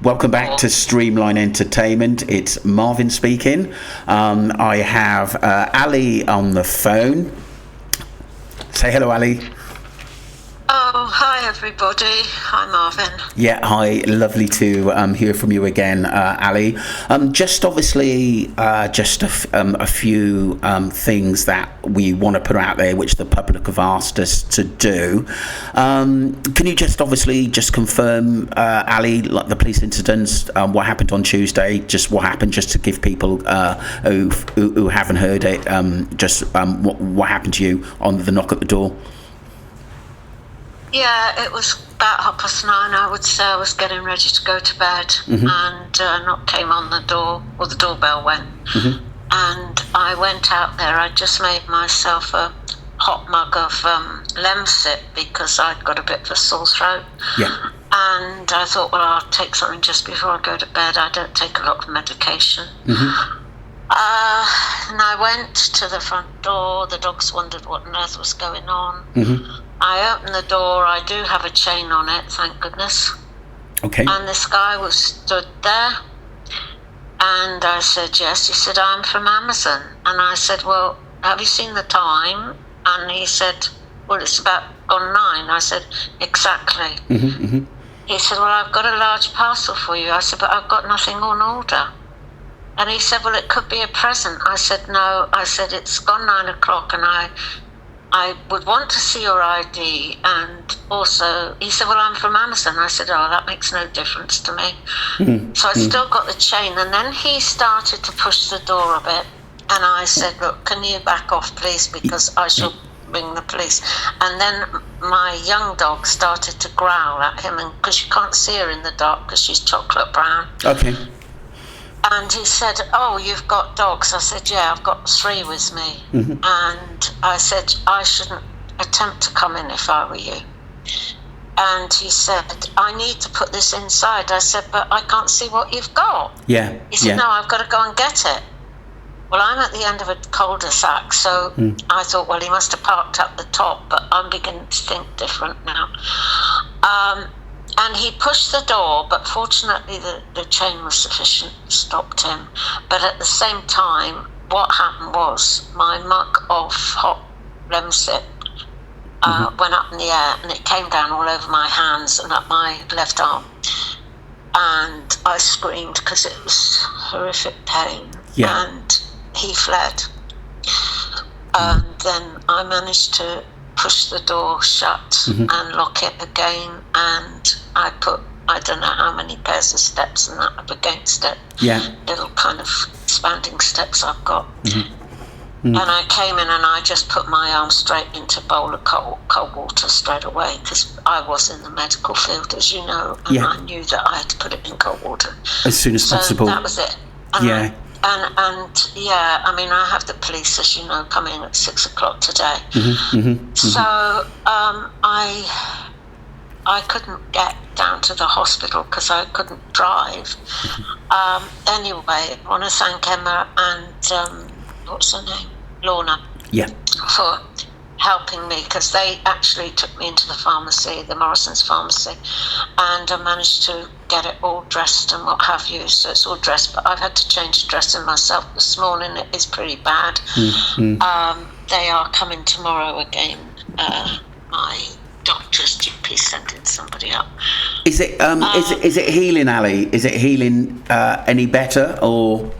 Welcome back to Streamline Entertainment. It's Marvin speaking. I have Ali on the phone. Say hello, Ali. Oh, hi everybody. Hi Marvin. Yeah, hi. Lovely to hear from you again, Ali. Just obviously, just a few things that we want to put out there, which the public have asked us to do. Can you just obviously just confirm, Ali, like the police incidents, what happened on Tuesday? Just what happened, just to give people who haven't heard it, what happened to you on the knock at the door? Yeah, it was about 9:30, I would say. I was getting ready to go to bed, and a knock came on the door, or the doorbell went, and I went out there. I just made myself a hot mug of Lemsip because I'd got a bit of a sore throat. Yeah. And I thought, well, I'll take something just before I go to bed. I don't take a lot of medication. And I went to the front door. The dogs wondered what on earth was going on. I opened the door. I do have a chain on it, thank goodness. Okay. And this guy was stood there. And I said, yes. He said, I'm from Amazon. And I said, well, have you seen the time? And he said, well, it's about gone 9. I said, exactly. He said, well, I've got a large parcel for you. I said, but I've got nothing on order. And he said, well, it could be a present. I said, no. I said, it's gone 9 o'clock and I would want to see your ID. And also, he said, well, I'm from Amazon. I said, oh, that makes no difference to me. So I still got the chain. And then he started to push the door a bit. And I said, look, can you back off, please, because I shall ring the police. And then my young dog started to growl at him, and because you can't see her in the dark because she's chocolate brown. Okay. And he said, oh, you've got dogs. I said, yeah, I've got 3 with me. And I said, I shouldn't attempt to come in if I were you. And he said, I need to put this inside. I said, but I can't see what you've got. Yeah. He said, no, I've got to go and get it. Well, I'm at the end of a cul-de-sac, so I thought, well, he must have parked up the top, but I'm beginning to think different now. And he pushed the door, but fortunately the chain was sufficient to stop him. But at the same time, what happened was my mug of hot Lemsip went up in the air, and it came down all over my hands and up my left arm. And I screamed because it was horrific pain. Yeah. And he fled. And then I managed to push the door shut and lock it again, and I put, I don't know how many pairs of steps and that up against it. Yeah. Little kind of expanding steps I've got. And I came in and I just put my arm straight into a bowl of cold water straight away, because I was in the medical field, as you know, and I knew that I had to put it in cold water as soon as possible. That was it. And And yeah, I mean, I have the police, as you know, coming at 6 o'clock today. So I couldn't get down to the hospital because I couldn't drive. Anyway, I want to thank Emma and what's her name, Lorna, for helping me, because they actually took me into the pharmacy, the Morrison's pharmacy, and I managed to get it all dressed and what have you. So it's all dressed, but I've had to change dressing myself this morning. It is pretty bad. They are coming tomorrow again. My doctor's GP sending somebody up. Is it healing, Ali? Is it healing any better, or?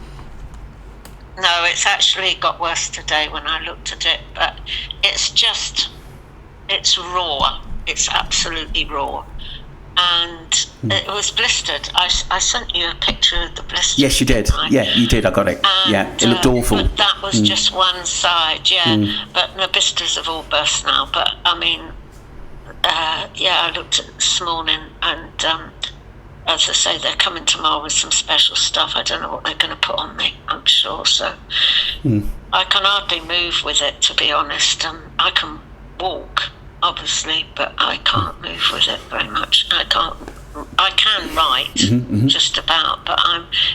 No, it's actually got worse today when I looked at it, but it's raw. It's absolutely raw. And it was blistered. I sent you a picture of the blister. Yes, you did. Yeah, you did. I got it. And, it looked awful. But that was just one side, But the blisters have all burst now. But, I mean, I looked at it this morning, and as I say, they're coming tomorrow with some special stuff. I don't know what they're going to put on me, I'm sure. So I can hardly move with it, to be honest. I can walk, obviously, but I can't move with it very much. I can write, just about, but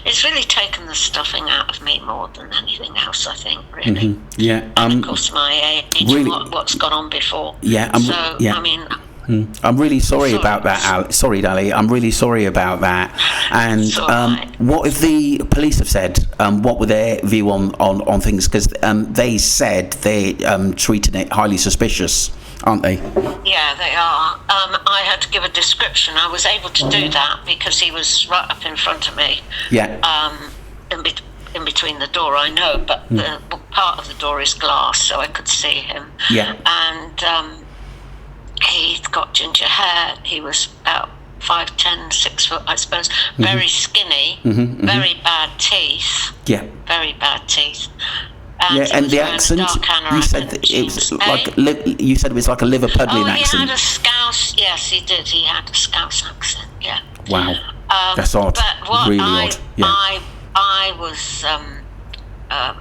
it's really taken the stuffing out of me more than anything else, I think, really. Yeah. And of course, my age, really, and what's gone on before. Yeah. I mean, I'm really sorry about that, sorry, Ali. I'm really sorry about that. And what if the police have said? What were their view on things? Because they said they treated it highly suspicious, aren't they? Yeah, they are. I had to give a description. I was able to do that because he was right up in front of me. Yeah. In between the door, I know, but the part of the door is glass, so I could see him. Yeah. And he'd got ginger hair. He was about 5'10", 6 foot, I suppose. Very skinny. Very bad teeth. Yeah. Very bad teeth. And the accent. You said that it was like you said it was like a Liverpudlian accent. He had a Scouse. Yes, he did. He had a Scouse accent. Yeah. Wow. That's odd. But what really odd. Yeah. I was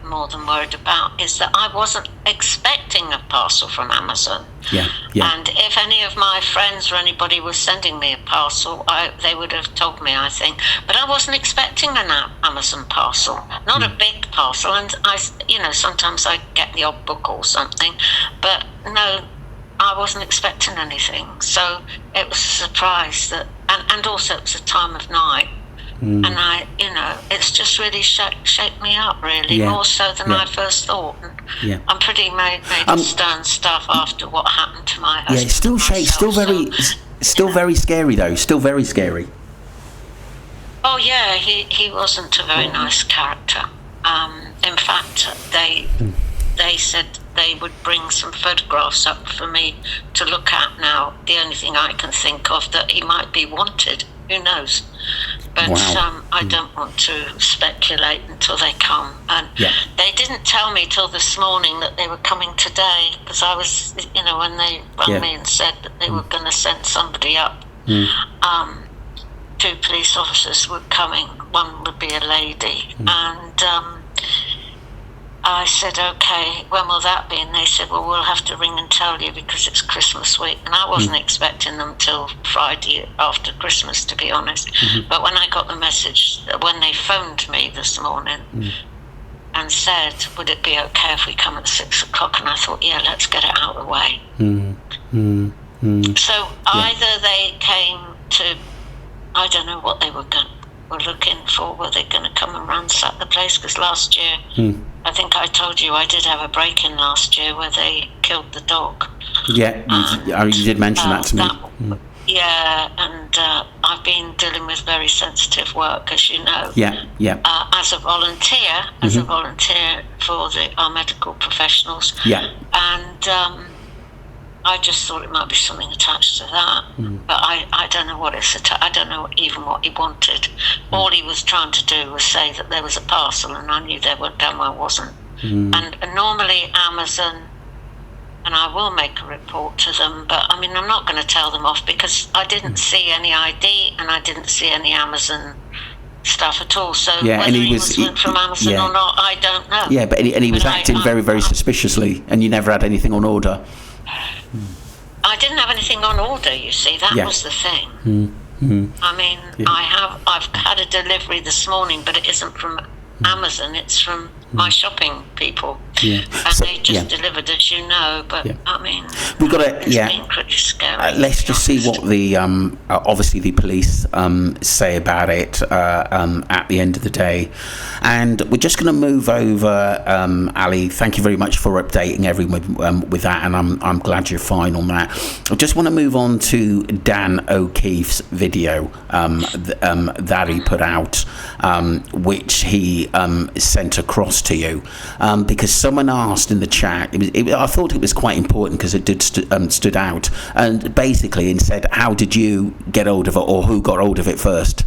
more than worried about is that I wasn't expecting a parcel from Amazon. Yeah. And if any of my friends or anybody was sending me a parcel, they would have told me, I think. But I wasn't expecting an Amazon parcel, not a big parcel. And sometimes I get the odd book or something, but no, I wasn't expecting anything. So it was a surprise and also it was a time of night. And it's just really shaped me up, really, more so than I first thought. And I'm pretty made of stern stuff after what happened to my husband. Yeah, it's still still very scary though. Still very scary. Oh yeah, he wasn't a very nice character. In fact, they said they would bring some photographs up for me to look at now. The only thing I can think of that he might be wanted. Who knows? But I don't want to speculate until they come. And they didn't tell me till this morning that they were coming today, because I was, when they rang me and said that they were going to send somebody up. 2 police officers were coming. One would be a lady. And I said, okay, when will that be? And they said, well, we'll have to ring and tell you because it's Christmas week. And I wasn't expecting them till Friday after Christmas, to be honest. But when I got the message, when they phoned me this morning and said, would it be okay if we come at 6 o'clock? And I thought, yeah, let's get it out of the way. So either they came to, I don't know what they were looking for. Were they going to come and ransack the place? Because last year, I think I told you I did have a break-in last year where they killed the dog. Yeah, you did mention that to me. Yeah, and I've been dealing with very sensitive work, as you know. As a volunteer for our medical professionals. And I just thought it might be something attached to that, but I don't know what I don't know even what he wanted. All he was trying to do was say that there was a parcel, and I knew there wasn't. And normally Amazon, and I will make a report to them, but I mean, I'm not going to tell them off because I didn't see any ID and I didn't see any Amazon stuff at all. So whether he was from Amazon or not, I don't know. Yeah, but he was acting very, very suspiciously, and you never had anything on order. I didn't have anything on order, you see. That was the thing. I mean, I've had a delivery this morning, but it isn't from Amazon, it's from my shopping people. And they just delivered, as you know, but I mean, we've got it's been pretty scary. Let's just see what the obviously the police say about it at the end of the day. And we're just going to move over, Ali. Thank you very much for updating everyone with that, and I'm glad you're fine on that. I just want to move on to Dan O'Keefe's video that he put out, which he sent across to you, because someone asked in the chat. I thought it was quite important because it did stood out, and basically and said, how did you get hold of it, or who got hold of it first?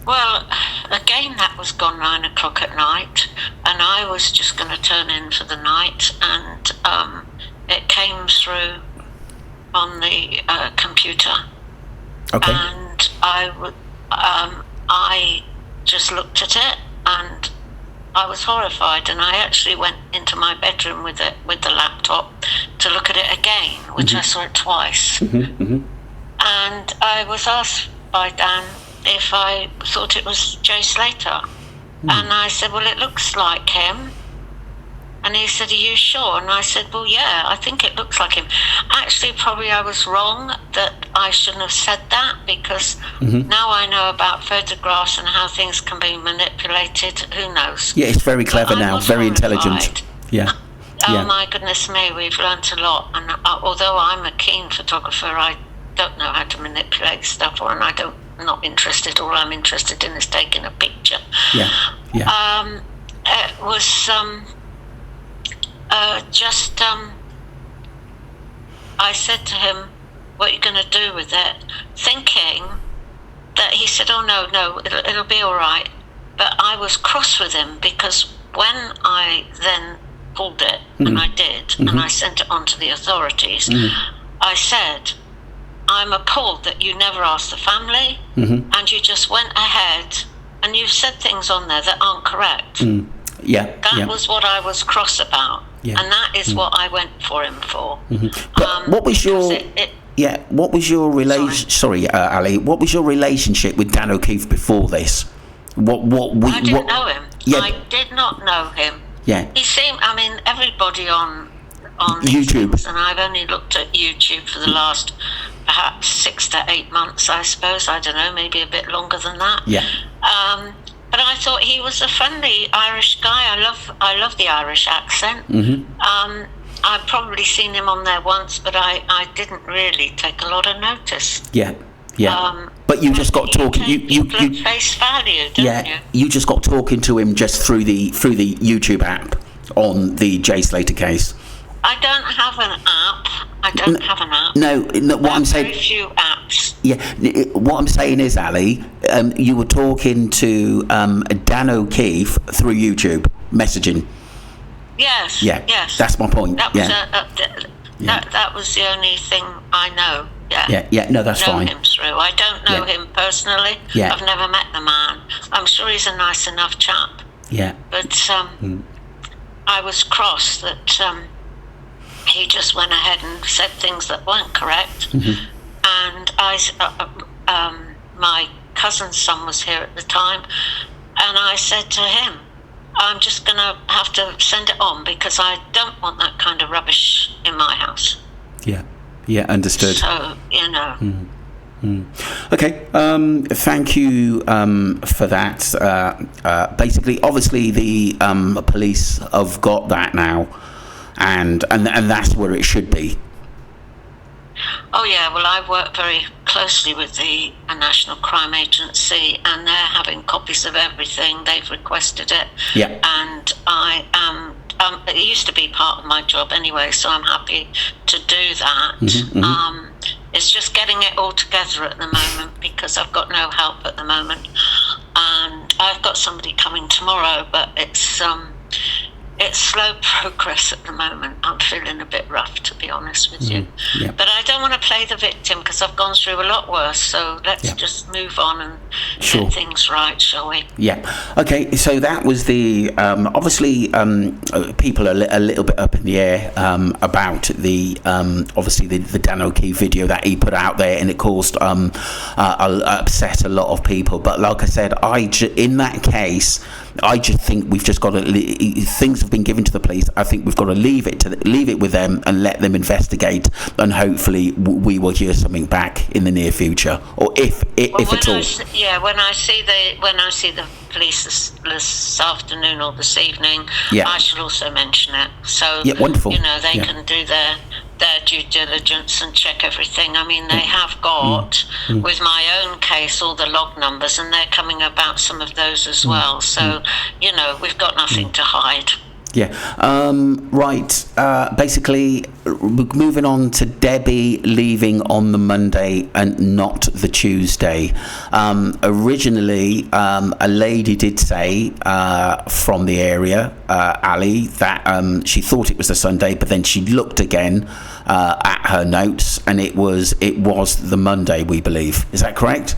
Well, again, that was gone 9 o'clock at night, and I was just going to turn in for the night, and it came through on the computer. Okay. And I just looked at it, and I was horrified, and I actually went into my bedroom with the laptop to look at it again, which I saw it twice. And I was asked by Dan if I thought it was Jay Slater. And I said, well, it looks like him. And he said, "Are you sure?" And I said, "Well, yeah, I think it looks like him." Actually, probably I was wrong that I shouldn't have said that, because now I know about photographs and how things can be manipulated. Who knows? Yeah, it's very clever now, very intelligent. Yeah. Oh my goodness me, we've learnt a lot. And although I'm a keen photographer, I don't know how to manipulate stuff, and I'm not interested. All I'm interested in is taking a picture. Yeah. It was I said to him, "What are you going to do with it?" Thinking that he said, "Oh no, it'll be all right." But I was cross with him, because when I then pulled it, and I did, and I sent it on to the authorities, I said, "I'm appalled that you never asked the family, and you just went ahead and you said things on there that aren't correct." That was what I was cross about, and that is what I went for him for. But what was your what was your relation? Sorry, Ali. What was your relationship with Dan O'Keefe before this? I didn't know him. Yeah. I did not know him. Yeah. He seemed. I mean, everybody on YouTube, things, and I've only looked at YouTube for the last perhaps 6 to 8 months, I suppose. I don't know, maybe a bit longer than that. Yeah. But I thought he was a friendly Irish guy. I love the Irish accent. I've probably seen him on there once, but I didn't really take a lot of notice. Yeah. But you just got talking. You face value, don't you? You just got talking to him just through the YouTube app on the Jay Slater case. I don't have an app. No. What I'm saying. Very few apps. Yeah. What I'm saying is, Ali, you were talking to Dan O'Keefe through YouTube messaging. Yes. Yeah. Yes. That's my point. That was that was the only thing I know. Yeah. No, that's fine. Him through. I don't know him personally. Yeah. I've never met the man. I'm sure he's a nice enough chap. Yeah. But I was cross that he just went ahead and said things that weren't correct. And my cousin's son was here at the time, and I said to him, "I'm just going to have to send it on, because I don't want that kind of rubbish in my house." Yeah, understood. So, Okay, thank you for that. Basically, obviously, the police have got that now, and that's where it should be. Oh yeah, well, I work very closely with the National Crime Agency, and they're having copies of everything. They've requested it. Yeah. And I am. It used to be part of my job anyway, so I'm happy to do that. It's just getting it all together at the moment, because I've got no help at the moment, and I've got somebody coming tomorrow, but it's slow progress at the moment. I'm feeling a bit rough, to be honest with you. But I don't want to play the victim, because I've gone through a lot worse. So let's just move on and get things right, shall we? Yeah. Okay. So that was the obviously people are a little bit up in the air about the obviously the Dan O'Keefe video that he put out there, and it caused upset a lot of people. But like I said, in that case, I just think we've just got to things have been given to the police. I think we've got to leave it with them and let them investigate, and hopefully we will hear something back in the near future, or if at all. When I see the police this afternoon or this evening, I shall also mention it. So wonderful. They can do their due diligence and check everything. I mean, they have got with my own case all the log numbers, and they're coming about some of those as well. So we've got nothing to hide. Right. Basically, moving on to Debbie leaving on the Monday and not the Tuesday. Originally, a lady did say from the area, Ali, that she thought it was the Sunday, but then she looked again at her notes, and it was the Monday, we believe. Is that correct?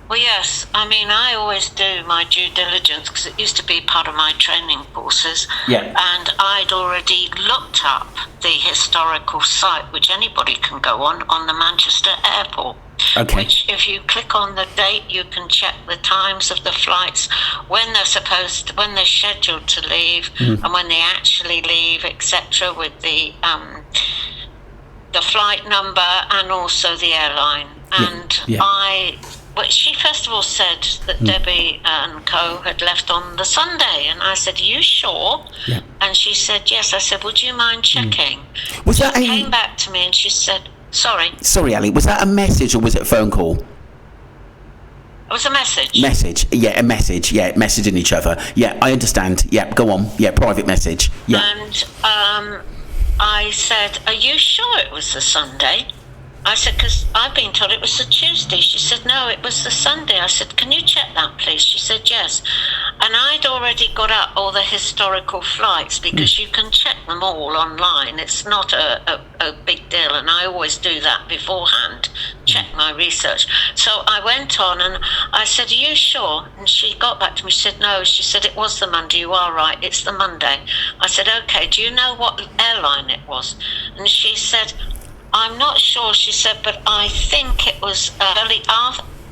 Well, yes. I mean, I always do my due diligence, because it used to be part of my training courses. And I'd already looked up the historical site, which anybody can go on the Manchester airport. Okay. Which, if you click on the date, you can check the times of the flights, when they're scheduled to leave, and when they actually leave, etc., with the flight number and also the airline. And she first of all said that Debbie and co had left on the Sunday, and I said, "Are you sure?" Yeah. And she said, "Yes." I said, "Would you mind checking?" Was that she came back to me and she said, Sorry, Ali, was that a message or was it a phone call? It was a message. Message, yeah, a message, yeah, messaging each other. Yeah, I understand. Yeah, go on. Yeah, private message. Yeah. And I said, "Are you sure it was the Sunday?" I said, "Because I've been told it was the Tuesday." She said, "No, it was the Sunday." I said, "Can you check that, please?" She said, "Yes." And I'd already got up all the historical flights, because you can check them all online. It's not a big deal, and I always do that beforehand, check my research. So I went on and I said, "Are you sure?" And she got back to me. She said, "No." She said, "It was the Monday. You are right. It's the Monday." I said, "Okay, do you know what airline it was?" And she said, "I'm not sure," she said, "but I think it was early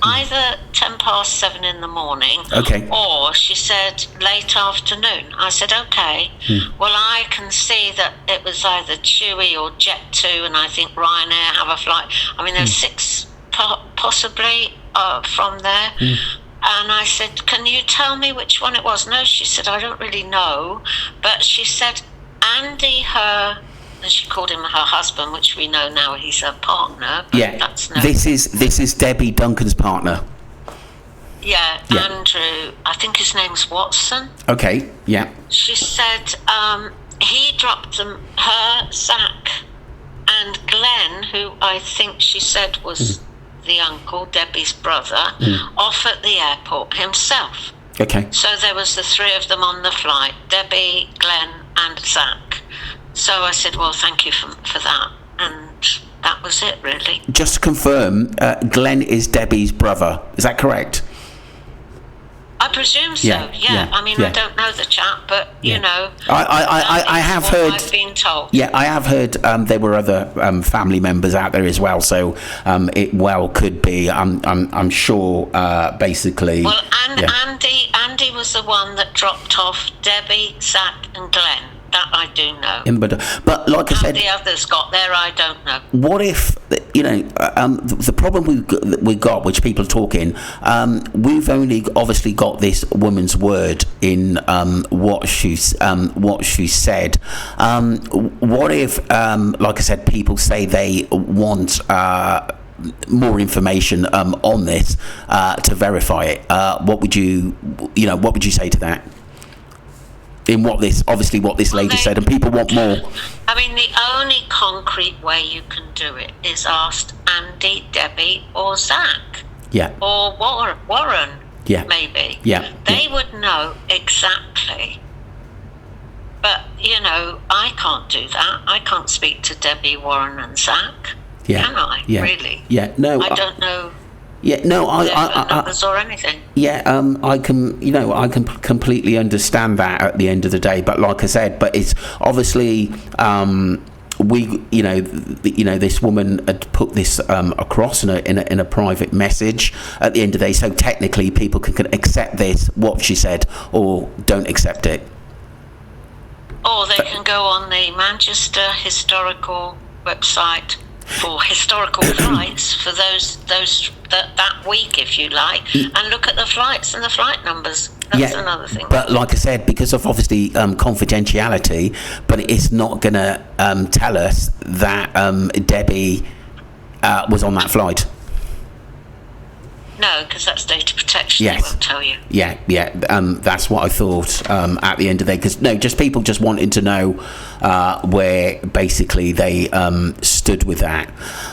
either 7:10 in the morning, okay, or," she said, "late afternoon." I said, "Okay, well, I can see that it was either TUI or Jet2, and I think Ryanair have a flight. I mean, there's 6 possibly from there." And I said, "Can you tell me which one it was?" "No," she said, "I don't really know." But she said, Andy, and she called him her husband, which we know now he's her partner. But yeah, that's no. This is Debbie Duncan's partner. Yeah, Andrew. I think his name's Watson. Okay, yeah. She said he dropped them, her, Zach, and Glenn, who I think she said was the uncle, Debbie's brother, off at the airport himself. Okay. So there was the 3 of them on the flight: Debbie, Glenn, and Zach. So I said, "Well, thank you for that," and that was it, really. Just to confirm, Glenn is Debbie's brother. Is that correct? I presume so. Yeah. I mean, I don't know the chap, but you know, I have heard. I've been told. Yeah, I have heard there were other family members out there as well, so it well could be. I'm sure. Basically. Well, Andy was the one that dropped off Debbie, Zach, and Glenn. That I do know. But like I said, how the others got there, I don't know. What if, the problem we got, which people are talking, we've only obviously got this woman's word in what she said. What if, like I said, people say they want more information on this to verify it? What would you say to that? In what this lady said, and people want more. I mean, the only concrete way you can do it is ask Andy, Debbie, or Zach. Yeah. Or Warren. Yeah. Maybe. Yeah. They would know exactly. But, I can't do that. I can't speak to Debbie, Warren, and Zach. Yeah. Can I? Yeah. Really? Yeah. No. I don't know. Yeah, no, numbers or anything. Yeah, I can completely understand that at the end of the day. But like I said, it's obviously this woman had put this across in a private message at the end of the day. So technically, people can accept this, what she said, or don't accept it. Or they can go on the Manchester Historical website for historical flights for that week, if you like, and look at the flights and the flight numbers. That's another thing. But like I said, because of obviously confidentiality, but it's not going to tell us that Debbie was on that flight. No, because that's data protection. Yes. They won't tell you. Yeah. That's what I thought at the end of the day. Because people just wanted to know where basically they stood with that.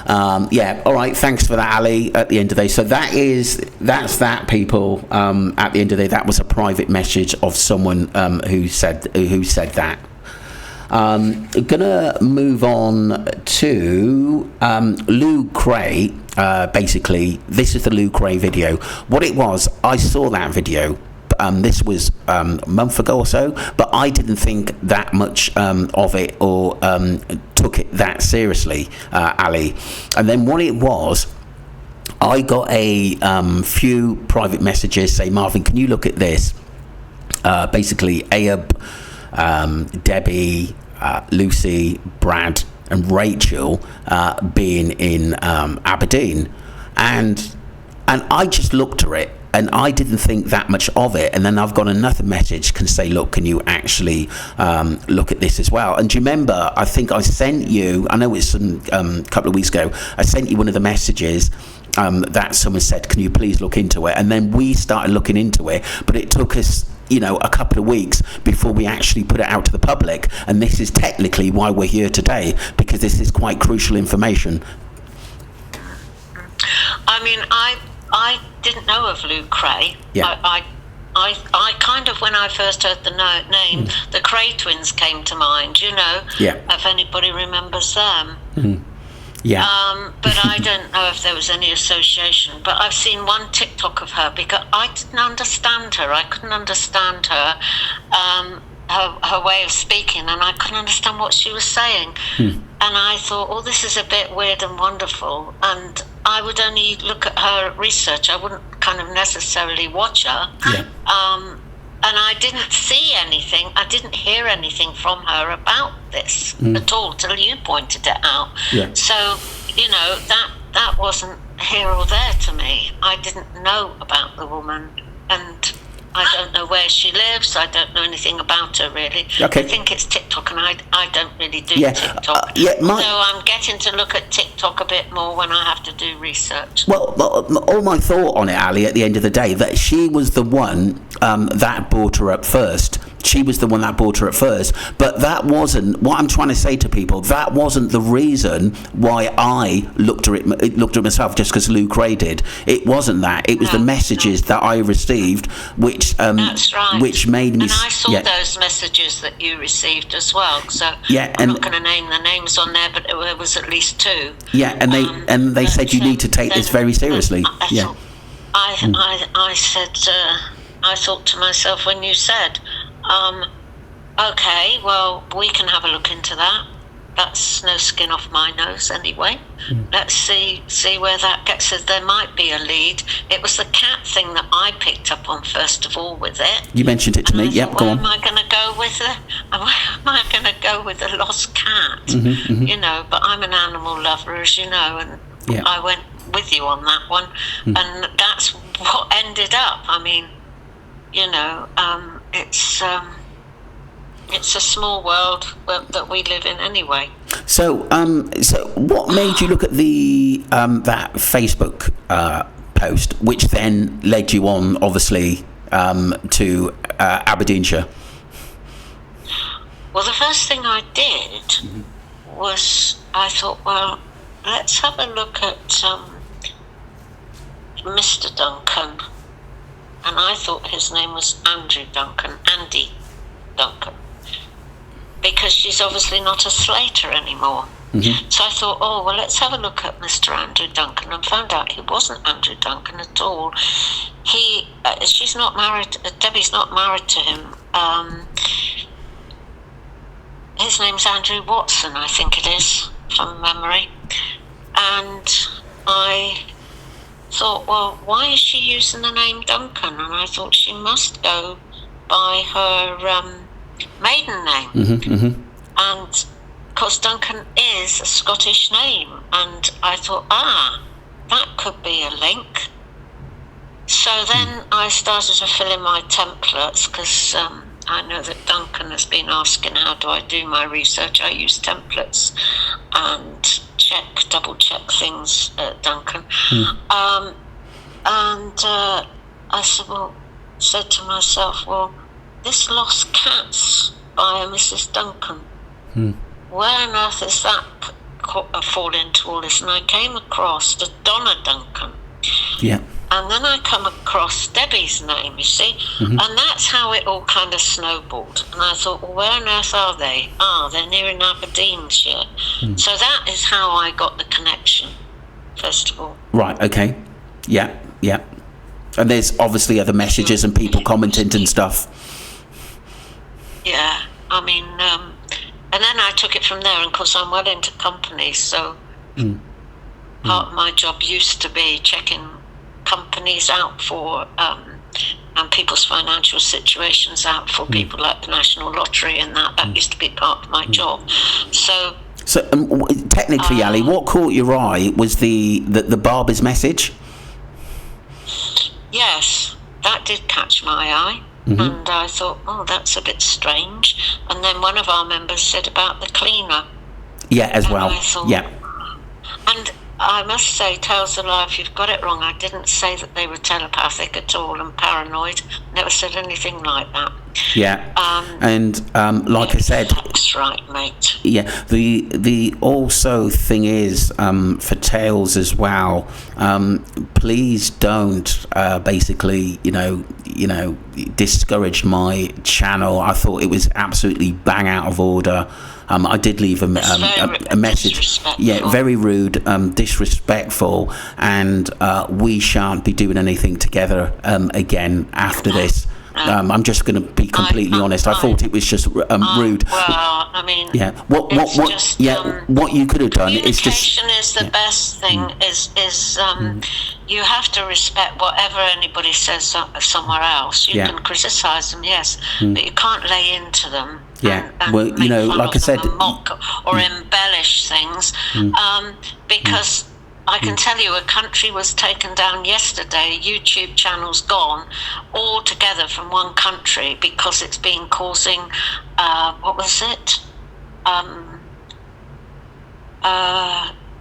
All right. Thanks for that, Ali. At the end of the day, so that's that. People. At the end of the day, that was a private message of someone who said that. Gonna move on to Lou Cray. Basically, this is the Lou Cray video. What it was, I saw that video. This was a month ago or so, but I didn't think that much of it or took it that seriously, Ali. And then what it was I got a few private messages say, Marvin, can you look at this? Basically, Ayub, Debbie, Lucy, Brad, and Rachel being in Aberdeen, and I just looked at it. And I didn't think that much of it. And then I've got another message can say, look, can you actually look at this as well? And do you remember, I think I sent you, I know it's a couple of weeks ago, I sent you one of the messages that someone said, can you please look into it? And then we started looking into it, but it took us, a couple of weeks before we actually put it out to the public. And this is technically why we're here today, because this is quite crucial information. I mean, I didn't know of Lou Cray. Yeah. I kind of, when I first heard the name, the Cray twins came to mind, Yeah. if anybody remembers them. Yeah. But I don't know if there was any association. But I've seen one TikTok of her because I didn't understand her. I couldn't understand her, her way of speaking, and I couldn't understand what she was saying. And I thought, oh, this is a bit weird and wonderful. And I would only look at her research. I wouldn't kind of necessarily watch her. Yeah. And I didn't see anything. I didn't hear anything from her about this at all till you pointed it out. Yeah. So, that wasn't here or there to me. I didn't know about the woman, and I don't know where she lives. I don't know anything about her, really. Okay. I think it's TikTok, and I don't really do Yeah. TikTok. So I'm getting to look at TikTok a bit more when I have to do research. Well, all my thought on it, Ali, at the end of the day, that she was the one that brought her up first. She was the one that brought her up first. But that wasn't, what I'm trying to say to people, that wasn't the reason why I looked at it myself just because Lou Cray did. It wasn't that. It was the messages that I received, which That's right. which made me... And I saw those messages that you received as well. So I'm not going to name the names on there, but there was at least two. Yeah, and they said you need to take this very seriously. I said, I thought to myself when you said, okay, well, we can have a look into that. That's no skin off my nose anyway. Let's see where that gets us. There might be a lead. It was the cat thing that I picked up on first of all with it. You mentioned it to me. Yep, go on. Am I going to go with it? Am I going to go with a lost cat? But I'm an animal lover, as you know, and I went with you on that one. And that's what ended up. I mean, it's a small world that we live in anyway. So what made you look at the that Facebook post, which then led you on, obviously, to Aberdeenshire? Well, the first thing I did was I thought, well, let's have a look at Mr. Duncan. And I thought his name was Andy Duncan, because she's obviously not a Slater anymore. So I thought, oh, well, let's have a look at Mr. Andrew Duncan, and found out he wasn't Andrew Duncan at all. She's not married, Debbie's not married to him. His name's Andrew Watson, I think it is, from memory. And I thought, well, why is she using the name Duncan? And I thought she must go by her maiden name. And because Duncan is a Scottish name, and I thought, that could be a link. So then I started to fill in my templates, because I know that Duncan has been asking how do I do my research. I use templates and double check things, Duncan. And I said to myself, well, this lost cats by a Mrs. Duncan. Where on earth is that fall into all this? And I came across the Donna Duncan. Yeah. And then I come across Debbie's name, you see, and that's how it all kind of snowballed. And I thought, well, where on earth are they? They're near in Aberdeenshire. So that is how I got the connection, first of all. Right, okay. Yeah. And there's obviously other messages and people commenting and stuff. Yeah, I mean, and then I took it from there, and of course I'm well into companies, so Part of my job used to be checking companies out for and people's financial situations out for people like the National Lottery, and that used to be part of my job. So technically, Ali, what caught your eye was the barber's message. Yes, that did catch my eye. And I thought, oh, that's a bit strange. And then one of our members said about the cleaner. Yeah, as well. I thought, yeah. And I must say, Tales of Life, you've got it wrong. I didn't say that they were telepathic at all and paranoid. Never said anything like that. Yeah. Like I said, that's right, mate. Yeah. The also thing is, for Tales as well, please don't basically discourage my channel. I thought it was absolutely bang out of order. I did leave a message. Yeah, very rude, disrespectful, and we shan't be doing anything together again after this. I'm just going to be completely honest. I thought it was just rude. Well, I mean, yeah. What you could have done is just communication is the best thing. You have to respect whatever anybody says somewhere else. You can criticise them, yes, but you can't lay into them. Yeah. And well, make fun like of I said, them and mock or embellish things, because. I can tell you a country was taken down yesterday, YouTube channels gone, all together from one country because it's been causing, what was it?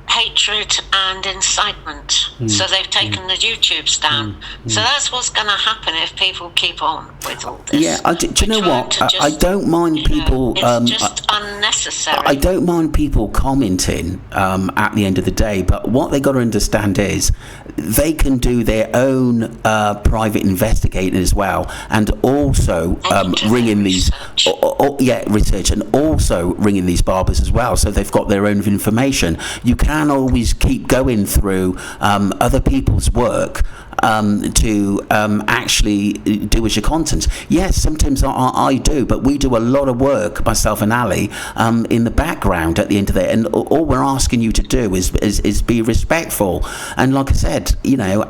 Hatred and incitement. So they've taken the YouTubes down. So that's what's going to happen if people keep on with all this. Yeah, do you know what? I don't mind people... it's just unnecessary. I don't mind people commenting at the end of the day, but what they got to understand is they can do their own private investigating as well, and also ringing these... research, and also ringing these barbers as well, so they've got their own information. You can always keep going through other people's work to actually do as your content. Yes, sometimes I do, but we do a lot of work, myself and Ali, in the background at the end of it, and all we're asking you to do is be respectful. And like I said,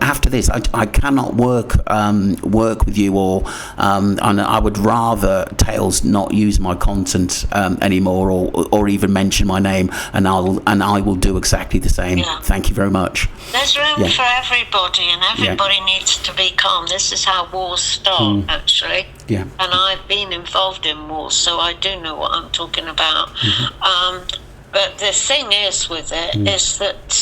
after this, I cannot work with you all, and I would rather Tales not use my content anymore, or even mention my name, and I will do exactly the same. Yeah. Thank you very much. There's room for everybody, and everybody needs to be calm. This is how wars start, actually. Yeah. And I've been involved in wars, so I do know what I'm talking about. But the thing is with it is that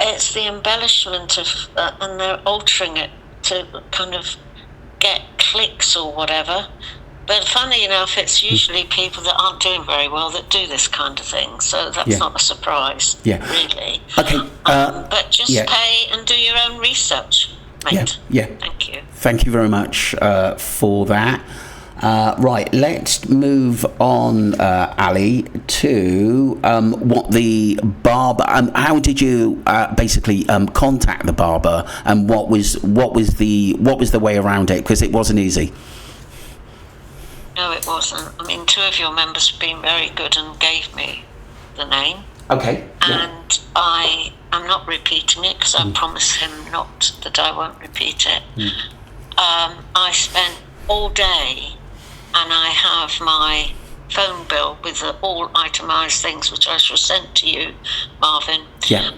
it's the embellishment of, and they're altering it to kind of get clicks or whatever. But funny enough, it's usually people that aren't doing very well that do this kind of thing. So that's not a surprise, really. Okay. But just pay and do your own research, mate. Yeah. Thank you. Thank you very much for that. Right, let's move on, Ali, to what the barber. How did you basically contact the barber, and what was the way around it? Because it wasn't easy. No, it wasn't. I mean, two of your members have been very good and gave me the name. Okay. And I am not repeating it because I promised him not that I won't repeat it. I spent all day, and I have my phone bill with all itemised things, which I shall send to you, Marvin. Yeah.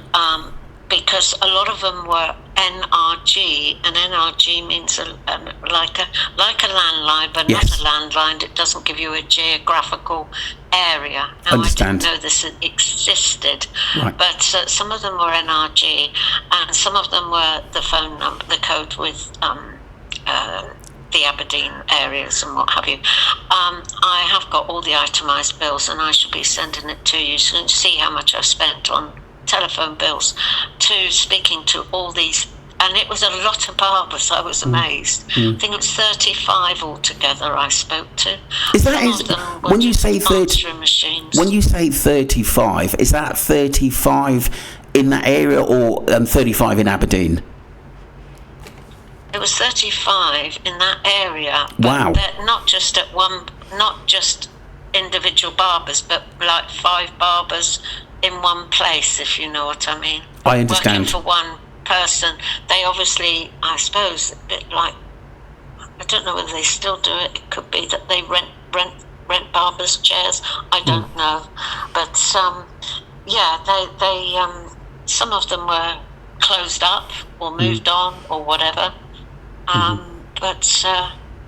Because a lot of them were NRG, and NRG means like a landline, but not a landline. It doesn't give you a geographical area. Now, Understand. I didn't know this existed, Right. but some of them were NRG, and some of them were the phone number, the code with the Aberdeen areas and what have you. I have got all the itemised bills, and I shall be sending it to you, so you can see how much I've spent on telephone bills to speaking to all these, and it was a lot of barbers. I was amazed. I think it was 35 altogether I spoke to. When you say 30 machines. When you say 35, is that 35 in that area, or 35 in Aberdeen? It was 35 in that area. Wow. But not just at one, not just individual barbers, but like 5 barbers in one place, if you know what I mean. I understand. Working for one person, they obviously, I suppose, a bit like, I don't know whether they still do it. It could be that they rent barbers' chairs. I don't know, but yeah, they some of them were closed up or moved on or whatever. But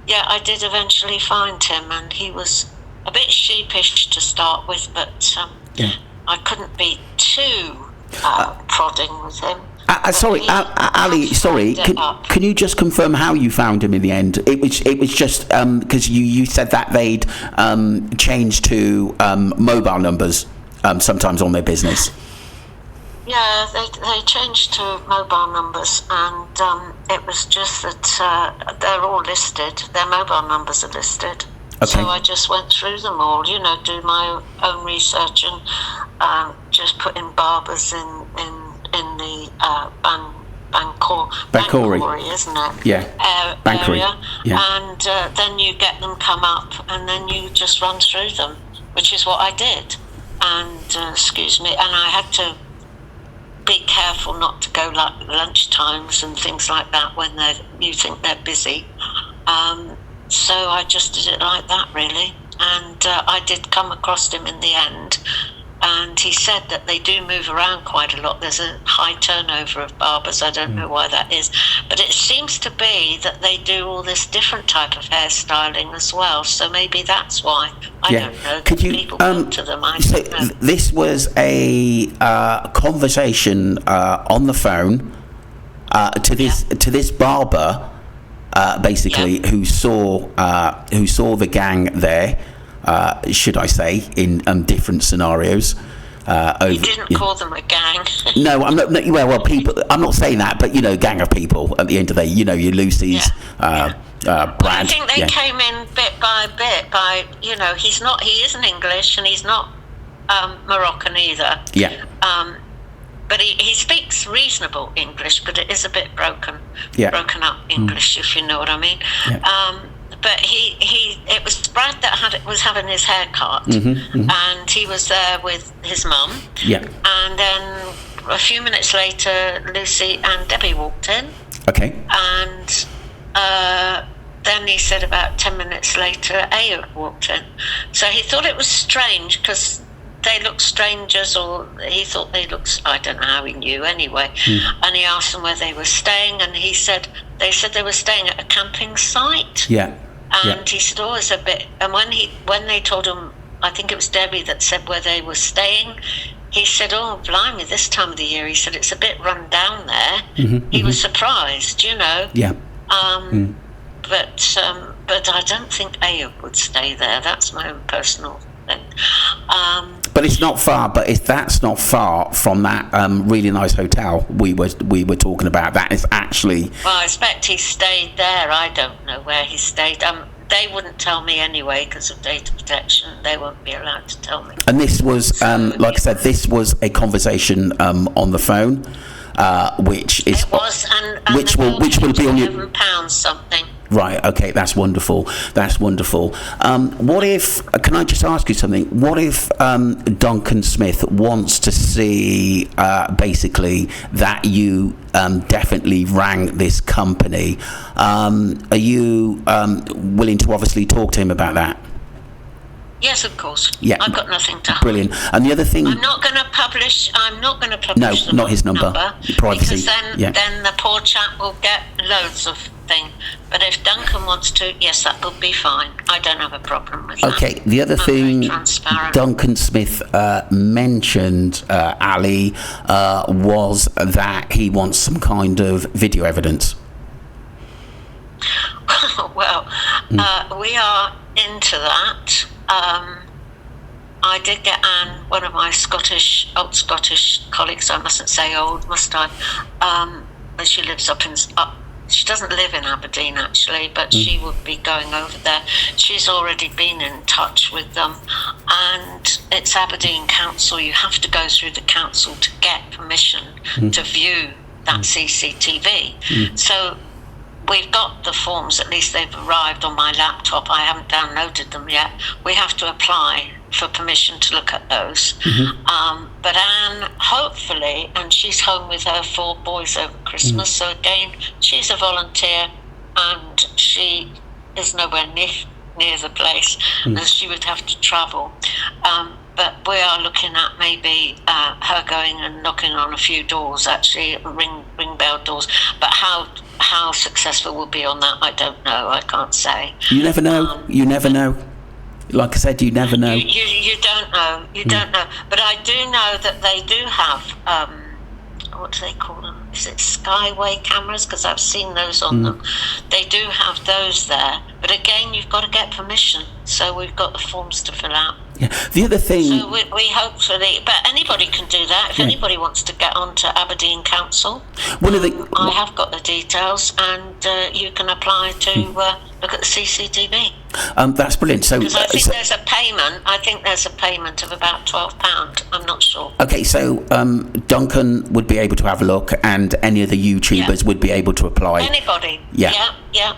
yeah, I did eventually find him, and he was a bit sheepish to start with, but I couldn't be too prodding with him. Sorry, Ali. Sorry, can you just confirm how you found him in the end? It was just because you said that they'd changed to mobile numbers sometimes on their business. Yeah, they changed to mobile numbers, and it was just that they're all listed. Their mobile numbers are listed. Okay. So I just went through them all, do my own research, and just put in barbers in the Bancory, isn't it? Yeah. Bancory. Area. Yeah. And then you get them come up, and then you just run through them, which is what I did. And excuse me, and I had to be careful not to go like lunch times and things like that when you think they're busy. So I just did it like that, really. And I did come across him in the end. And he said that they do move around quite a lot. There's a high turnover of barbers. I don't know why that is. But it seems to be that they do all this different type of hairstyling as well. So maybe that's why. I don't know. Could you, people come to them. I so don't know. This was a conversation on the phone to this barber, basically, who saw the gang there. Should I say, in different scenarios. You didn't call them a gang. No, I'm not. No, well, people. I'm not saying that, but gang of people. At the end of the day, your Lucy's, Brad. Well, I think they came in bit by bit. He isn't English, and he's not Moroccan either. Yeah. But he speaks reasonable English, but it is a bit broken up English, if you know what I mean. Yeah. But it was Brad that was having his hair cut, and he was there with his mum. Yeah. And then a few minutes later, Lucy and Debbie walked in. Okay. And then he said about 10 minutes later, Ayub walked in. So he thought it was strange because they looked strangers, or he thought they looked, I don't know how he knew anyway. And he asked them where they were staying, and they said they were staying at a camping site. Yeah. And he said, it's a bit, and when they told him, I think it was Debbie that said where they were staying, he said, blimey, this time of the year, he said, it's a bit run down there. He was surprised, Yeah. But I don't think Ayub would stay there. That's my own personal thing. But it's not far. That's not far from that really nice hotel we were talking about. That is actually. Well, I expect he stayed there. I don't know where he stayed. They wouldn't tell me anyway because of data protection. They won't be allowed to tell me. And this was, like I said, this was a conversation on the phone, which is. It was, and which will be on your £11 something. Right, okay, that's wonderful. What if, can I just ask you something? What if Duncan Smith wants to see basically that you definitely rang this company? Are you willing to obviously talk to him about that? Yes, of course. Yeah, I've got nothing to hide. Brilliant. And the other thing, I'm not going to publish. No, not his number. Privacy. Because then the poor chap will get loads of things. But if Duncan wants to, yes, that would be fine. I don't have a problem with that. Okay. The other thing Duncan Smith mentioned, Ali, was that he wants some kind of video evidence. Well, we are into that. I did get Anne, one of my old Scottish colleagues, I mustn't say old, must I? But she lives she doesn't live in Aberdeen actually, but she would be going over there. She's already been in touch with them, and it's Aberdeen Council. You have to go through the council to get permission to view that CCTV. So we've got the forms, at least they've arrived on my laptop. I haven't downloaded them yet. We have to apply for permission to look at those. But Anne, hopefully, and she's home with her 4 boys over Christmas, so again, she's a volunteer and she is nowhere near the place, and she would have to travel. But we are looking at maybe her going and knocking on a few doors, actually, ring bell doors. But how successful we'll be on that, I don't know. I can't say. You never know. You never know. Like I said, you never know. You don't know. You don't know. But I do know that they do have, what do they call them? Is it Skyway cameras? Because I've seen those on them. They do have those there. But again, you've got to get permission. So we've got the forms to fill out. Yeah. The other thing... So we hopefully... But anybody can do that. If anybody wants to get on to Aberdeen Council, I have got the details, and you can apply to look at the CCTV. That's brilliant. So, because I think there's a payment. I think there's a payment of about £12. I'm not sure. Okay, so Duncan would be able to have a look, and any of the YouTubers would be able to apply. Anybody. Yeah.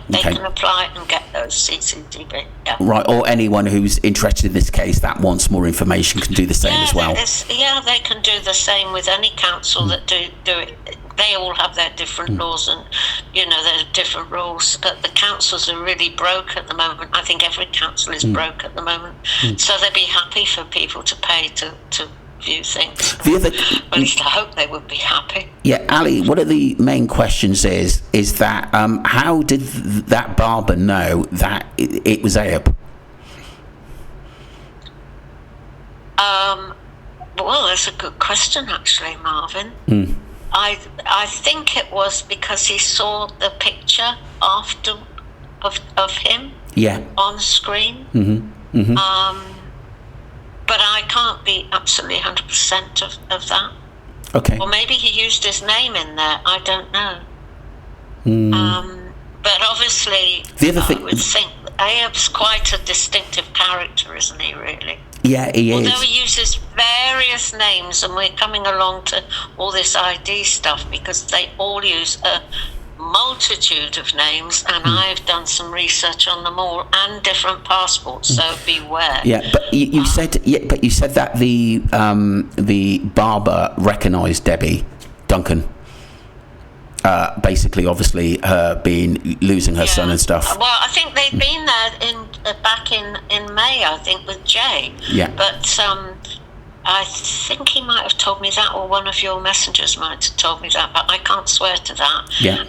They can apply and get those CCTV. Yeah. Right, or anyone who's interested in this case that wants more information can do the same as well. They can do the same with any council that do it. They all have their different laws and, their different rules. But the councils are really broke at the moment. I think every council is broke at the moment. So they'd be happy for people to pay to view things. At least I hope they would be happy. Yeah, Ali, one of the main questions is that how did that barber know that it was Ayub? Well, that's a good question, actually, Marvin. I think it was because he saw the picture after of him on screen. But I can't be absolutely 100% of that. Okay. Or maybe he used his name in there. I don't know. But obviously, I would think Ayub's quite a distinctive character, isn't he, really? Yeah, he is. Although he uses various names, and we're coming along to all this ID stuff because they all use a multitude of names, and I've done some research on them all and different passports. So beware. Yeah, but you said that the barber recognised Debbie Duncan. Basically, obviously, her losing her son and stuff. Well, I think they'd been there back in May, I think, with Jay. Yeah. But I think he might have told me that, or one of your messengers might have told me that, but I can't swear to that. Yeah.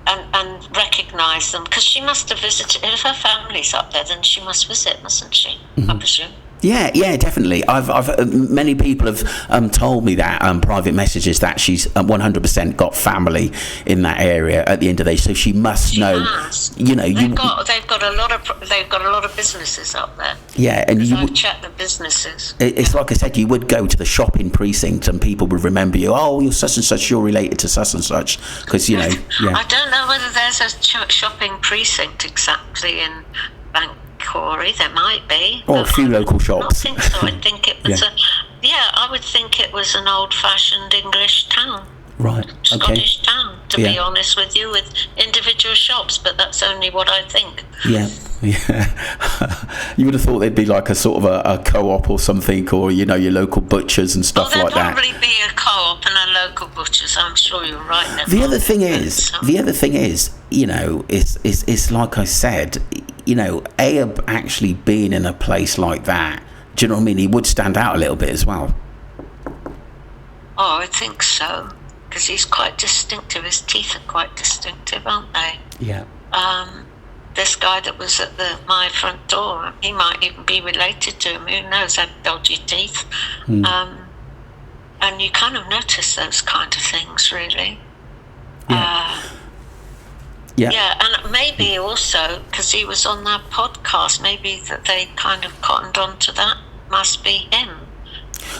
And recognise them, because she must have visited. If her family's up there, then she must visit, mustn't she? I presume. Yeah, definitely. I've many people have told me that private messages that she's 100% got family in that area at the end of the day, so she must know. Has. They've got a lot of businesses up there. Yeah, and I've checked the businesses. It's like I said, you would go to the shopping precinct and people would remember you. Oh, you're such and such. You're related to such and such, because Yeah. I don't know whether there's a shopping precinct exactly in Corey. There might be, or a few local shops. I don't think so. I think it was I would think it was an old-fashioned English town, right? Scottish town. To be honest with you, with individual shops, but that's only what I think. Yeah. You would have thought there'd be like a sort of a co-op or something, or your local butchers and stuff like that. There'd probably be a co-op and a local butchers. I'm sure you're right. The other thing is, it's like I said. Ayub actually being in a place like that, do you know what I mean? He would stand out a little bit as well. Oh, I think so, because he's quite distinctive. His teeth are quite distinctive, aren't they? Yeah. This guy that was at my front door, he might even be related to him. Who knows? Had dodgy teeth. And you kind of notice those kind of things, really. Yeah. Yeah, and maybe also because he was on that podcast, maybe that they kind of cottoned on to that. Must be him.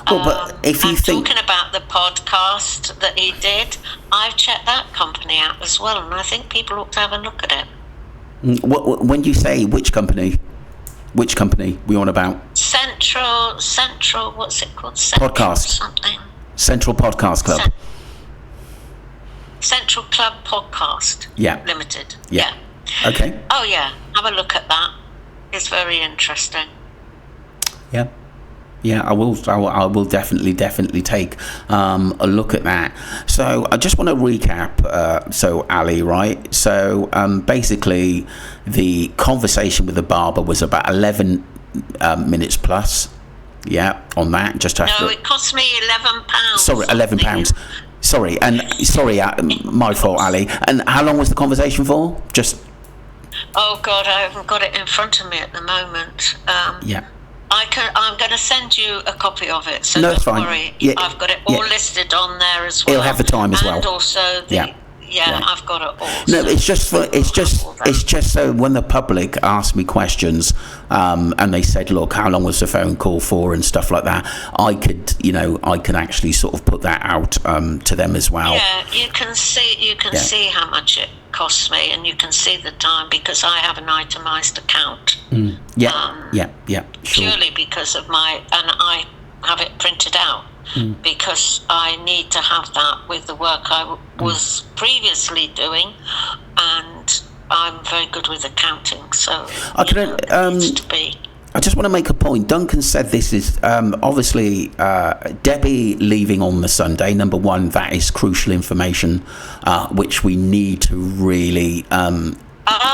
Well, but if you think talking about the podcast that he did, I've checked that company out as well, and I think people ought to have a look at it. When you say which company we on about? Central. What's it called? Podcast. Something. Central Podcast Club. Central Club Podcast. Yeah. Limited. Yeah. Okay. Oh yeah, have a look at that. It's very interesting. Yeah. Yeah, I will definitely take a look at that. So I just want to recap. So Ali, right? So basically, the conversation with the barber was about 11 minutes plus. Yeah, on that. Just after. No, it cost me £11. Sorry, £11. Sorry, my fault, Ali. And how long was the conversation for? Just. Oh God, I haven't got it in front of me at the moment. Yeah. I'm going to send you a copy of it, so No, don't it's fine. worry. Yeah, I've got it all listed on there as well. It'll have the time as well. And also the Yeah. I've got it all. No, so it's just so when the public ask me questions, and they said, "Look, how long was the phone call for?" and stuff like that, I could actually sort of put that out to them as well. Yeah, you can see how much it costs me, and you can see the time because I have an itemised account. Yeah. Sure. Purely because of and I have it printed out. Because I need to have that with the work I was previously doing, and I'm very good with accounting, so it needs to be. I just want to make a point. Duncan said this is obviously Debbie leaving on the Sunday. Number one, that is crucial information, which we need to really.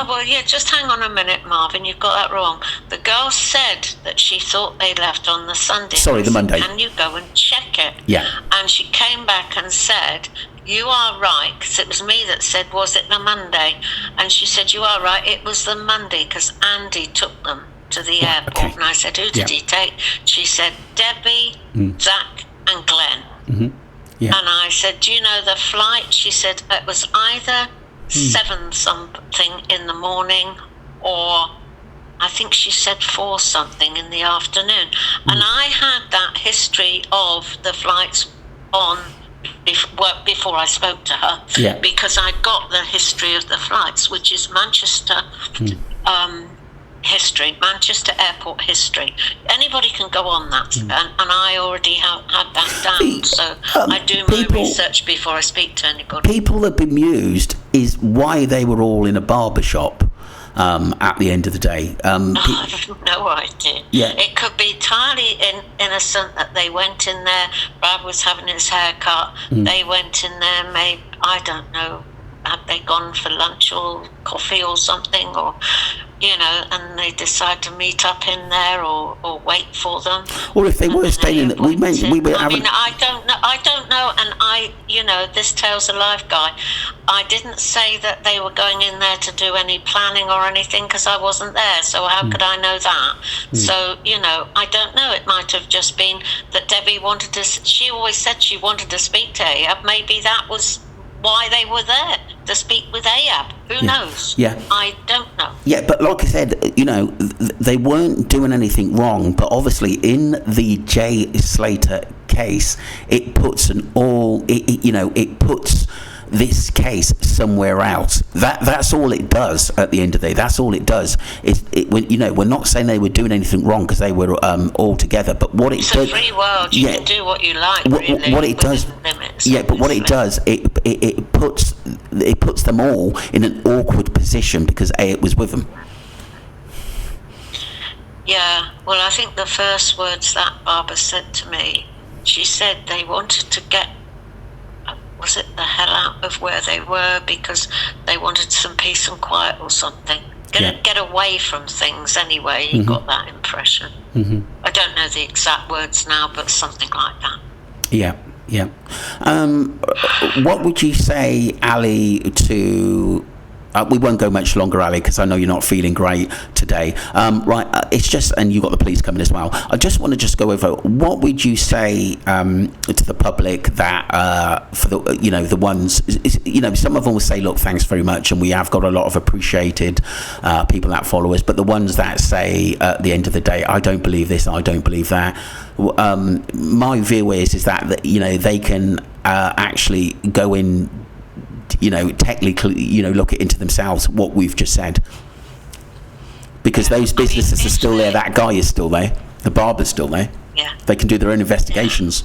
Well, yeah, just hang on a minute, Marvin. You've got that wrong. The girl said that she thought they left on the Sunday. Sorry, the Monday. Can you go and check it? Yeah. And she came back and said, you are right, because it was me that said, was it the Monday? And she said, you are right, it was the Monday, because Andy took them to the airport. Okay. And I said, who did he take? She said, Debbie, Zach, and Glenn. Mm-hmm. Yeah. And I said, do you know the flight? She said, it was either 7 something in the morning, or I think she said 4 something in the afternoon. And I had that history of the flights on before I spoke to her, because I got the history of the flights, which is Manchester history, Manchester airport history. Anybody can go on that, and I already had that down. So I do my research before I speak to anybody. People have been bemused is why they were all in a barber shop at the end of the day. I have no idea. Yeah. It could be entirely innocent that they went in there. Brad was having his hair cut. They went in there, maybe, I don't know, had they gone for lunch or coffee or something, or and they decide to meet up in there or wait for them. Or if they were staying in, we were. I don't know, and this tale's a live guy. I didn't say that they were going in there to do any planning or anything because I wasn't there. So how could I know that? So I don't know. It might have just been that Debbie wanted to. She always said she wanted to speak to Ayab. Maybe that was why they were there, to speak with Ayab. Who knows? Yeah. I don't know. Yeah, but like I said, they weren't doing anything wrong, but obviously in the Jay Slater case, it puts it puts this case somewhere else. That's all it does at the end of the day. That's all it does. We're not saying they were doing anything wrong because they were all together. But what it's a free world. You can do what you like. What it does, limits, but what it does, it puts them all in an awkward position because it was with them. Yeah. Well, I think the first words that Barbara said to me, she said they wanted to get. Was it the hell out of where they were because they wanted some peace and quiet or something? Get away from things anyway. You got that impression. I don't know the exact words now, but something like that. Yeah. What would you say, Ali, to... we won't go much longer, Ali, because I know you're not feeling great today. It's just, and you got the police coming as well. I just want to go over, what would you say to the public that for the ones, some of them will say, look, thanks very much, and we have got a lot of appreciated people that follow us, but the ones that say at the end of the day, I don't believe this, I don't believe that. My view is that they can actually go in. Technically, look it into themselves what we've just said, because those businesses are still there. That guy is still there. The barber's still there. Yeah, they can do their own investigations.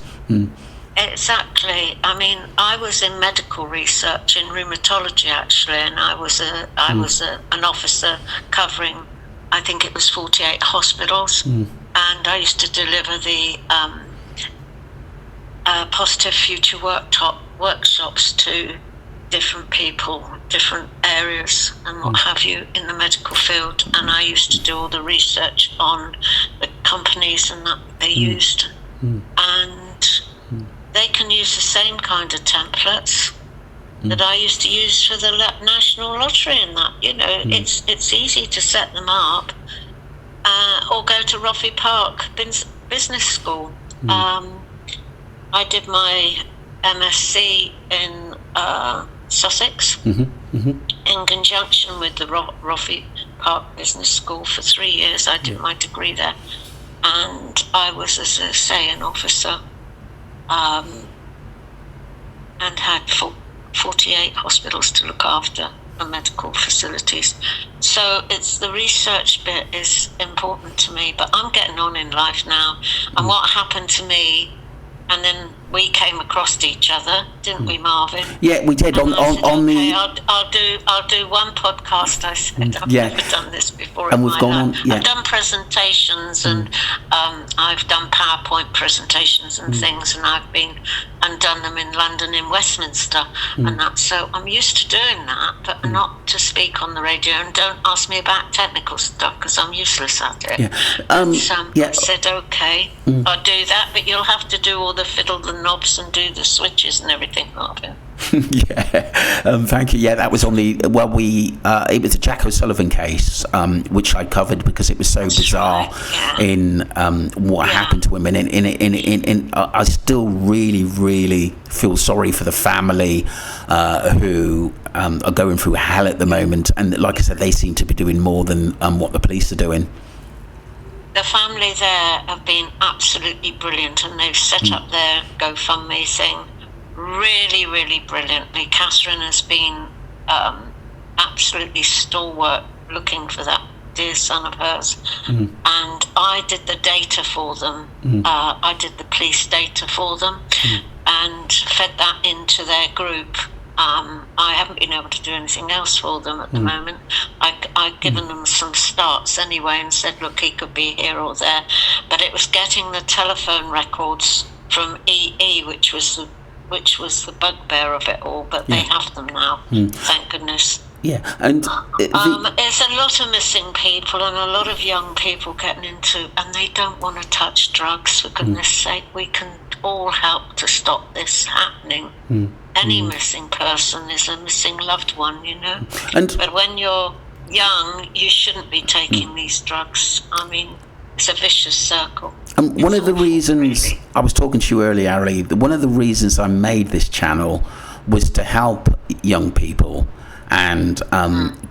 Exactly. I mean, I was in medical research in rheumatology actually, and I was an officer covering, I think it was 48 hospitals. and I used to deliver the positive future workshops to different people, different areas and what have you in the medical field, and I used to do all the research on the companies and that they used, and they can use the same kind of templates that I used to use for the National Lottery and that, it's easy to set them up, or go to Roffey Park Business School. I did my MSc in Sussex in conjunction with the Roffey Park Business School for 3 years. I did my degree there, and I was, as I say, an officer, and had 48 hospitals to look after and medical facilities. So it's the research bit is important to me, but I'm getting on in life now, and what happened to me, and then we came across each other, didn't we, Marvin? Yeah, we did. And I said, on okay, the. I'll do one podcast. I said, I've never done this before. And we've gone on. Yeah. I've done presentations, and I've done PowerPoint presentations and things, and I've been and done them in London, in Westminster, and that. So I'm used to doing that, but not to speak on the radio. And don't ask me about technical stuff because I'm useless at it. Yeah. I said, okay, I'll do that, but you'll have to do all the fiddle the knobs and do the switches and everything, Marvin. Thank you. Yeah, that was on the it was a Jack O'Sullivan case, which I covered because it was so bizarre in what happened to women. I still really feel sorry for the family who are going through hell at the moment, and like I said, they seem to be doing more than what the police are doing. The family there have been absolutely brilliant, and they've set up their GoFundMe thing really brilliantly. Catherine has been absolutely stalwart looking for that dear son of hers, and I did the data for them. I did the police data for them and fed that into their group. I haven't been able to do anything else for them at the moment. I've given them some starts anyway and said, look, he could be here or there. But it was getting the telephone records from EE, which was the bugbear of it all. But they have them now, thank goodness. Yeah, and there's a lot of missing people and a lot of young people getting into, and they don't want to touch drugs. For goodness sake, we can all help to stop this happening. Any missing person is a missing loved one, but when you're young, you shouldn't be taking these drugs. I mean, it's a vicious circle. And one of the reasons I was talking to you earlier, Ali, one of the reasons I made this channel was to help young people and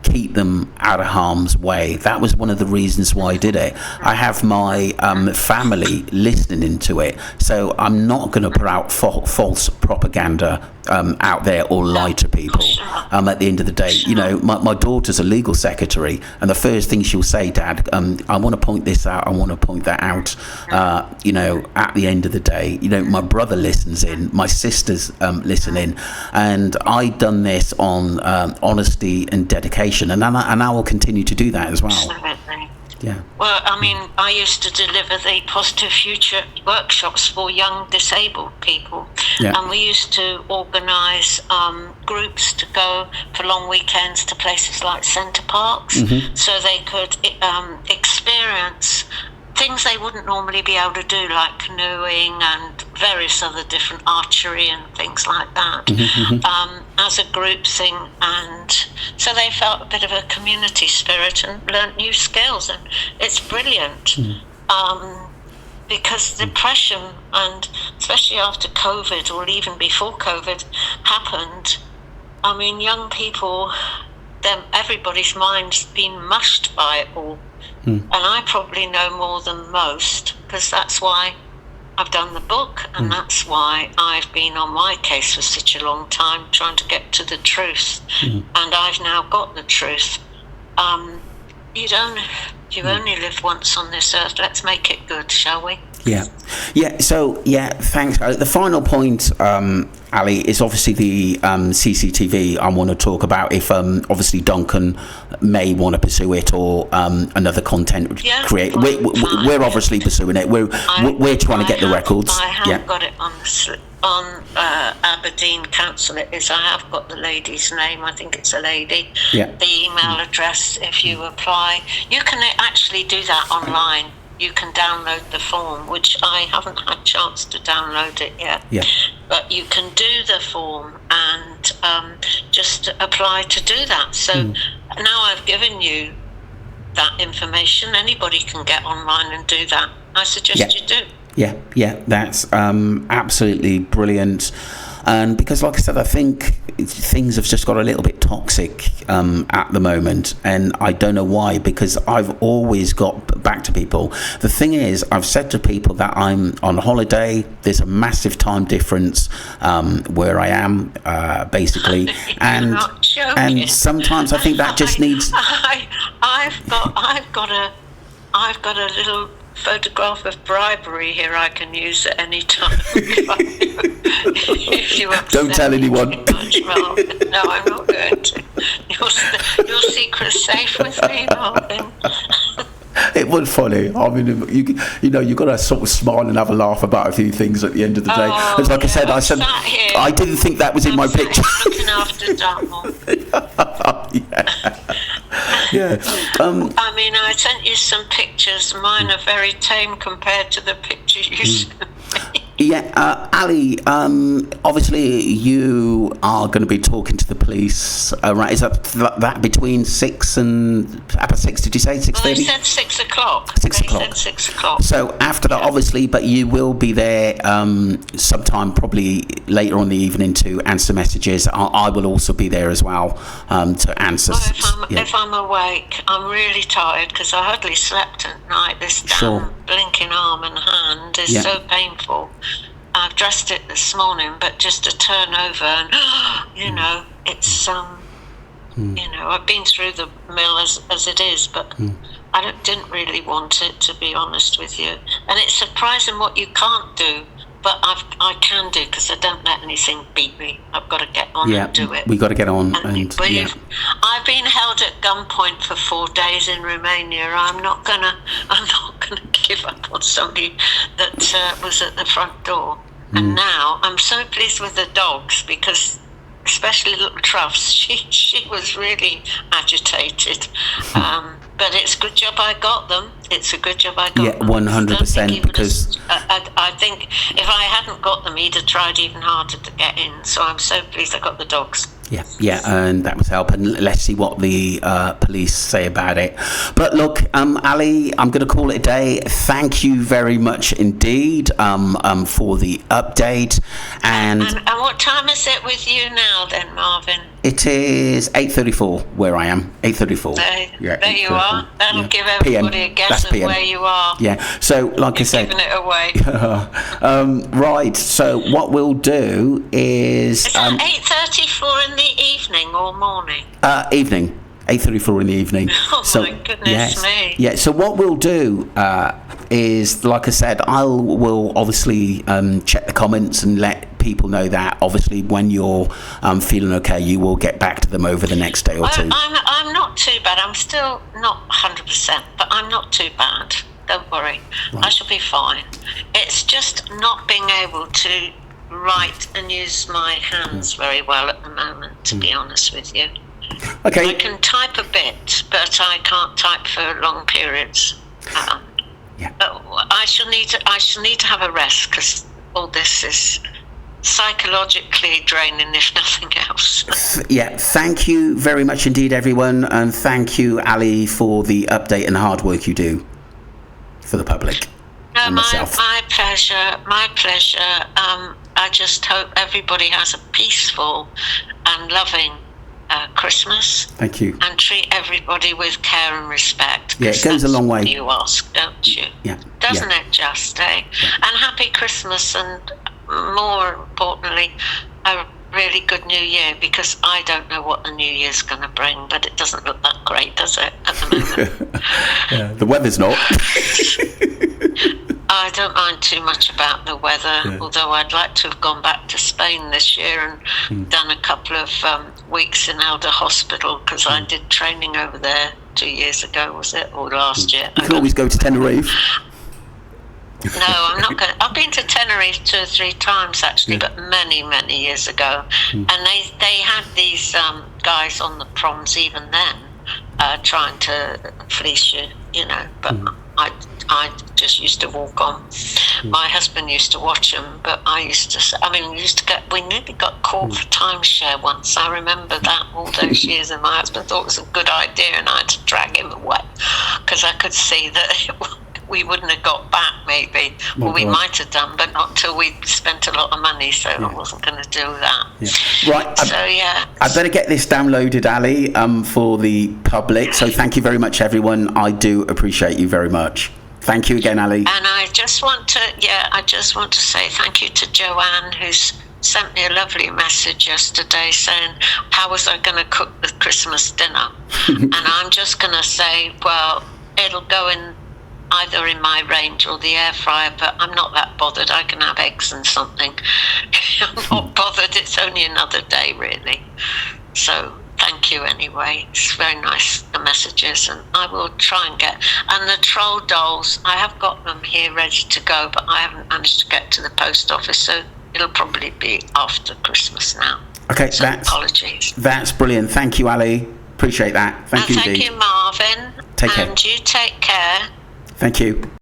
keep them out of harm's way. That was one of the reasons why I did it. I have my family listening into it, so I'm not going to put out false propaganda out there or lie to people. At the end of the day, my daughter's a legal secretary, and the first thing she'll say, Dad, I want to point this out, I want to point that out. At the end of the day, my brother listens in, my sisters listen in, and I've done this on honesty and dedication, and I will continue to do that as well. Absolutely. Yeah. Well, I mean, I used to deliver the Positive Future workshops for young disabled people, and we used to organise groups to go for long weekends to places like centre parks, so they could experience things they wouldn't normally be able to do, like canoeing and various other different archery and things like that, as a group thing. And so they felt a bit of a community spirit and learnt new skills, and it's brilliant. Because depression, and especially after COVID or even before COVID happened, I mean, young people, everybody's mind's been mushed by it all. And I probably know more than most, because that's why I've done the book, and that's why I've been on my case for such a long time, trying to get to the truth. And I've now got the truth. You only live once on this earth. Let's make it good, shall we? So thanks. The final point, Ali, is obviously the CCTV. I want to talk about if obviously Duncan may want to pursue it, or another content creator. We're obviously pursuing it. We're trying to get the records. I have got it on Aberdeen Council. It is. I have got the lady's name. I think it's a lady. Yeah. The email address. If you apply, you can actually do that online. You can download the form, which I haven't had a chance to download it yet. Yeah. But you can do the form and just apply to do that. So now I've given you that information. Anybody can get online and do that. I suggest you do. Yeah, that's absolutely brilliant. And because, like I said, I think things have just got a little bit toxic at the moment, and I don't know why, because I've always got back to people. The thing is, I've said to people that I'm on holiday. There's a massive time difference where I am, basically, and sometimes I think that just needs. I've got a little photograph of bribery here I can use at any time. If you don't tell anyone. No, I'm not going to. Your secret's safe with me, Marvin. It was funny. I mean, you've got to sort of smile and have a laugh about a few things at the end of the day. It's like I said, I didn't think that was in my picture. Looking after Dartmoor. Yeah. I mean, I sent you some pictures. Mine are very tame compared to the picture you sent me. Yeah, Ali, obviously you are going to be talking to the police, right? Is that between 6 and... About 6, did you say? 6:30? Well, they said 6 o'clock. 6 o'clock. They said 6 o'clock. So after that, obviously, but you will be there sometime probably later on in the evening to answer messages. I will also be there as well to answer. Well, if I'm awake, I'm really tired because I hardly slept at night. This damn blinking arm and hand is so painful. I've dressed it this morning, but just to turn over and, it's, I've been through the mill as it is, but I didn't really want it, to be honest with you. And it's surprising what you can't do, but I can do, because I don't let anything beat me. I've got to get on and do it. We got to get on. I've been held at gunpoint for 4 days in Romania. I'm not gonna give up on somebody that was at the front door. And now I'm so pleased with the dogs, because especially little Truffs, she was really agitated. But it's a good job I got them. It's a good job I got them. Yeah, 100%. Because I think if I hadn't got them, he'd have tried even harder to get in. So I'm so pleased I got the dogs. Yeah, and that was help. And let's see what the police say about it. But look, Ali, I'm going to call it a day. Thank you very much indeed for the update. And what time is it with you now, then, Marvin? It is 8:34 where I am. 8:34. There you are. That'll give everybody a guess of where you are. Yeah. So, like I said, giving it away. Right. So, what we'll do is. Is that 8:34 in the evening or morning? Evening. 8:34 in the evening. Oh, so, my goodness me. Yeah, so what we'll do is, like I said, we'll obviously check the comments and let people know that, obviously, when you're feeling okay, you will get back to them over the next day or two. I'm not too bad. I'm still not 100%, but I'm not too bad. Don't worry. Right. I shall be fine. It's just not being able to write and use my hands very well at the moment, to be honest with you. Okay. I can type a bit, but I can't type for long periods. But I shall need to have a rest, because all this is psychologically draining, if nothing else. Thank you very much indeed, everyone, and thank you, Ali, for the update and hard work you do for the public. No, my pleasure. My pleasure. I just hope everybody has a peaceful and loving Christmas. Thank you. And treat everybody with care and respect. Yeah, it goes a long way. You ask, don't you? Yeah. Doesn't it just, eh? Yeah. And happy Christmas, and more importantly, a really good New Year, because I don't know what the New Year's going to bring, but it doesn't look that great, does it, at the moment? The weather's not. I don't mind too much about the weather, although I'd like to have gone back to Spain this year and done a couple of weeks in Elder Hospital, because I did training over there 2 years ago, was it, or last year? You can always go to Tenerife. No, I'm not going. I've been to Tenerife 2 or 3 times actually, but many, many years ago, and they had these guys on the proms even then, trying to fleece you, But I just used to walk on. My husband used to watch them, but I used to. We nearly got caught for timeshare once. I remember that all those years, and my husband thought it was a good idea, and I had to drag him away because I could see that we wouldn't have got back, maybe. Well, we might have done, but not till we'd spent a lot of money, so I wasn't going to do that. Yeah. Right. I better get this downloaded, Ali, for the public. So thank you very much, everyone. I do appreciate you very much. Thank you again, Ali. And I just want to say thank you to Joanne, who's sent me a lovely message yesterday saying, how was I going to cook the Christmas dinner? And I'm just going to say, well, it'll go in either in my range or the air fryer, but I'm not that bothered. I can have eggs and something. I'm not bothered. It's only another day, really. So thank you anyway. It's very nice, the messages, and I will try and get. And the troll dolls, I have got them here ready to go, but I haven't managed to get to the post office, so it'll probably be after Christmas now. Okay, so apologies. That's brilliant. Thank you, Ali. Appreciate that. Thank you, Marvin. Take care. And you take care. Thank you.